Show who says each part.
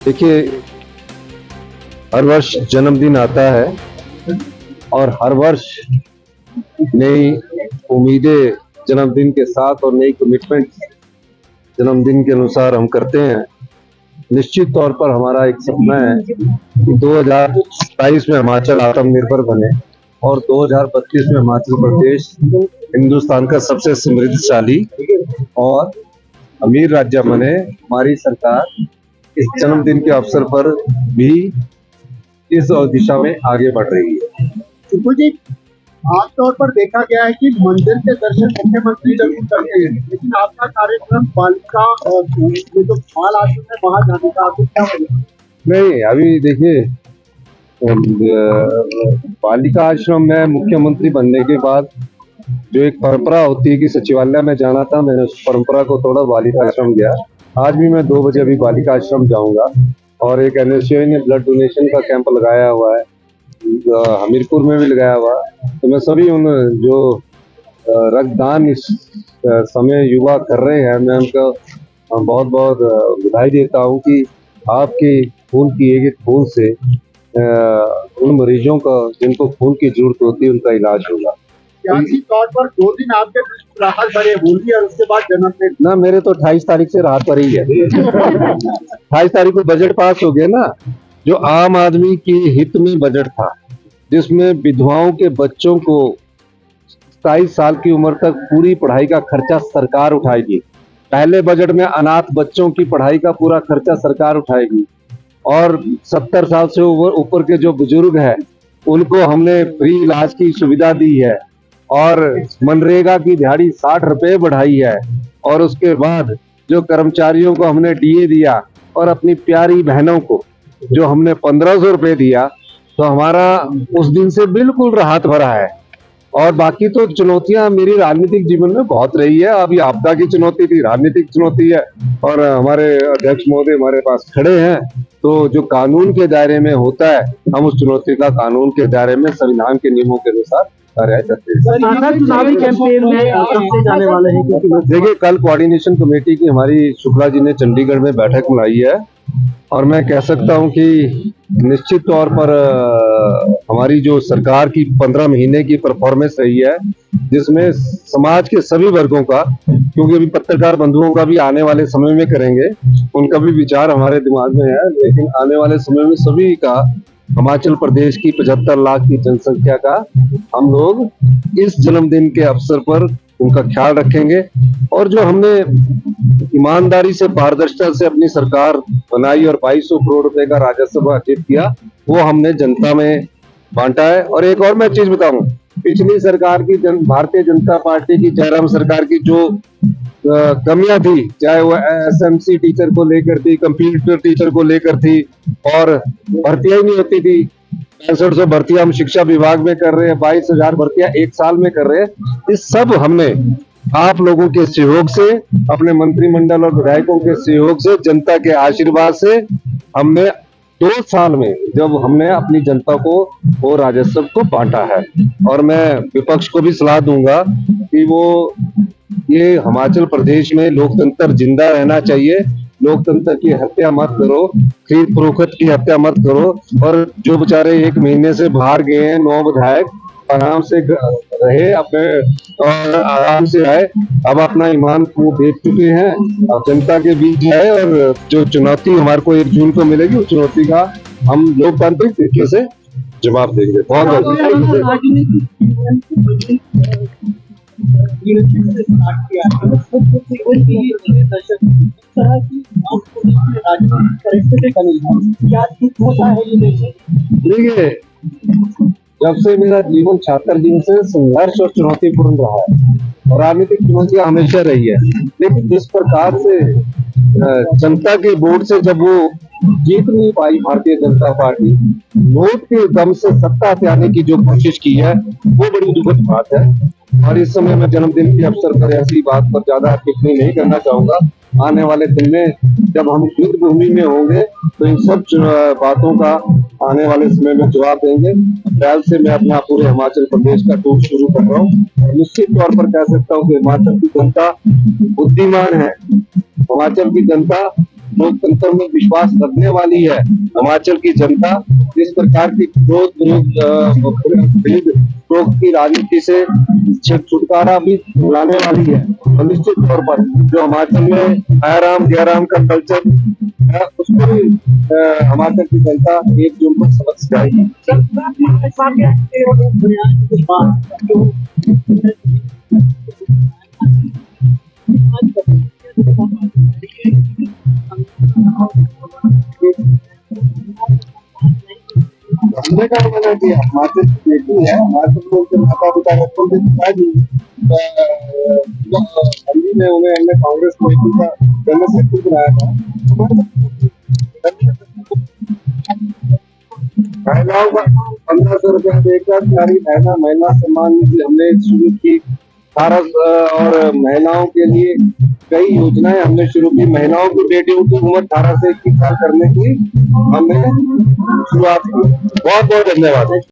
Speaker 1: देखिए, हर वर्ष जन्मदिन आता है और हर वर्ष नई उम्मीदें जन्मदिन के साथ और नई कमिटमेंट जन्मदिन के अनुसार हम करते हैं। निश्चित तौर पर हमारा एक सपना है कि 2027 में हिमाचल आत्मनिर्भर बने और 2032 में हिमाचल प्रदेश हिंदुस्तान का सबसे समृद्धशाली और अमीर राज्य बने। हमारी सरकार इस जन्मदिन के अवसर पर भी इस दिशा में आगे बढ़ रही है।
Speaker 2: सुपुल जी, आमतौर पर देखा गया है कि मंदिर के दर्शन मुख्यमंत्री जरूर करते हैं, लेकिन आपका कार्यक्रम बालिका और ये जो बाल आश्रम है वहाँ जाने का आपको क्या वजह?
Speaker 1: नहीं, अभी देखिए, बालिका आश्रम में मुख्यमंत्री बनने के बाद जो एक परंपरा होती है कि सचिवालय में जाना था, मैंने उस परंपरा को तोड़ा, बालिका आश्रम गया। आज भी मैं 2 बजे अभी बालिका आश्रम जाऊंगा और एक NSCI ने ब्लड डोनेशन का कैंप लगाया हुआ है, हमीरपुर में भी लगाया हुआ है। तो मैं सभी उन जो रक्तदान इस समय युवा कर रहे हैं, मैं उनका बहुत बहुत बधाई देता हूं कि आपके खून की एक खून से उन मरीजों का जिनको खून की जरूरत होती है उनका इलाज होगा।
Speaker 2: सियासी तौर पर 2 दिन आपके राहत भरे होली और उसके बाद जन्मदिन
Speaker 1: ना, मेरे तो 28 तारीख से राहत पर ही है। 28 तारीख को बजट पास हो गया ना, जो आम आदमी के हित में बजट था, जिसमें विधवाओं के बच्चों को 27 साल की उम्र तक पूरी पढ़ाई का खर्चा सरकार उठाएगी। पहले बजट में अनाथ बच्चों की पढ़ाई का पूरा खर्चा सरकार उठाएगी और 70 साल से ऊपर के जो बुजुर्ग हैं उनको हमने फ्री इलाज की सुविधा दी है और मनरेगा की दिहाड़ी 60 रुपए बढ़ाई है और उसके बाद जो कर्मचारियों को हमने DA दिया और अपनी प्यारी बहनों को जो हमने 1500 रुपए दिया, तो हमारा उस दिन से बिल्कुल राहत भरा है। और बाकी तो चुनौतियां मेरी राजनीतिक जीवन में बहुत रही है। अभी आपदा की चुनौती थी, राजनीतिक चुनौती है और हमारे अध्यक्ष महोदय हमारे पास खड़े हैं, तो जो कानून के दायरे में होता है हम उस चुनौती का कानून के दायरे में संविधान के नियमों के अनुसार कार्य करते हैं।
Speaker 2: चुनावी कैंपेन में कब से जाने वाले हैं?
Speaker 1: देखिए, कल कोऑर्डिनेशन कमेटी की हमारी शुक्ला जी ने चंडीगढ़ में बैठक बुलाई है और मैं कह सकता हूं कि निश्चित तौर पर हमारी जो सरकार की 15 महीने की परफॉर्मेंस रही है, जिसमें समाज के सभी वर्गों का, क्योंकि अभी पत्रकार बंधुओं का भी आने वाले समय में करेंगे, उनका भी विचार हमारे दिमाग में है, लेकिन आने वाले समय में सभी का, हिमाचल प्रदेश की 75 लाख की जनसंख्या का हम लोग इस जन्मदिन के अवसर पर उनका ख्याल रखेंगे। और जो हमने ईमानदारी से, पारदर्शिता से अपनी सरकार बनाई और 2200 करोड़ रुपए का राजस्व अर्जित किया, वो हमने जनता में बांटा है। और एक और मैं चीज बताऊं, पिछली सरकार की भारतीय जनता पार्टी की, जयराम सरकार की जो कमियां थी, चाहे वो SMC टीचर को लेकर थी, कंप्यूटर टीचर को लेकर थी और भर्तियां ही नहीं होती थी। 6500 भर्तियां हम शिक्षा विभाग में कर रहे हैं, 22,000 भर्तियां एक साल में कर रहे हैं। इस सब हमने आप लोगों के सहयोग से, अपने मंत्रिमंडल और विधायकों के सहयोग से, जनता के आशीर्वाद से हमने 2 साल में जब हमने अपनी जनता को वो राजस्व को बांटा है। और मैं विपक्ष को भी सलाह दूंगा कि वो ये हिमाचल प्रदेश में लोकतंत्र जिंदा रहना चाहिए, लोकतंत्र की हत्या मत करो, खरीद फरोख्त की हत्या मत करो। और जो बेचारे 1 महीने से बाहर गए हैं, 9 विधायक आराम से रहे अपने और आराम से आए, अब अपना ईमान को बेच चुके हैं, अब जनता के बीच है। और जो चुनौती हमारे को 1 जून को मिलेगी, उस चुनौती का हम लोकतांत्रिक तरीके से जवाब देंगे। बहुत देखिए, जब से मेरा जीवन छात्र जीवन से संघर्ष और चुनौतीपूर्ण रहा है और राजनीतिक चुनौतियां हमेशा रही है, लेकिन जिस प्रकार से जनता के वोट से जब वो जीत नहीं पाई भारतीय जनता पार्टी, वोट के दम से सत्ता पे आने की जो कोशिश की है, वो बड़ी दुखद बात है। और इस समय मैं जन्मदिन के अवसर पर ऐसी बात पर ज्यादा टिप्पणी नहीं करना चाहूंगा। आने वाले दिन में जब हम युद्ध भूमि में होंगे तो इन सब बातों का आने वाले समय में जवाब देंगे। अप्रैल से मैं अपना पूरे हिमाचल प्रदेश का टूर शुरू कर रहा हूँ और निश्चित तौर पर कह सकता हूँ कि हिमाचल की जनता बुद्धिमान है, हिमाचल की जनता लोकतंत्र में विश्वास रखने वाली है हिमाचल की जनता, इस प्रकार की रोग की राजनीति से छुटकारा भी लाने वाली है। और निश्चित तौर पर जो हिमाचल में आराम जयराम का कल्चर है, उसको भी हिमाचल की जनता 1 जून को समझ जाएगी। हमने क्या मना किया, हिमाचल की बेटी है, हिमाचल में उनके माता पिता बच्चों के पिताजी दिल्ली में उन्हें हमने कांग्रेस पार्टी का जनरल सेक्रेटरी बनाया था। महिलाओं का 1500 रुपया देकर सारी महिला सम्मान निधि हमने शुरू की। 18 और महिलाओं के लिए कई योजनाएं हमने शुरू की। महिलाओं की बेटियों की उम्र 18 से 21 साल करने की हमने शुरुआत की। बहुत बहुत धन्यवाद।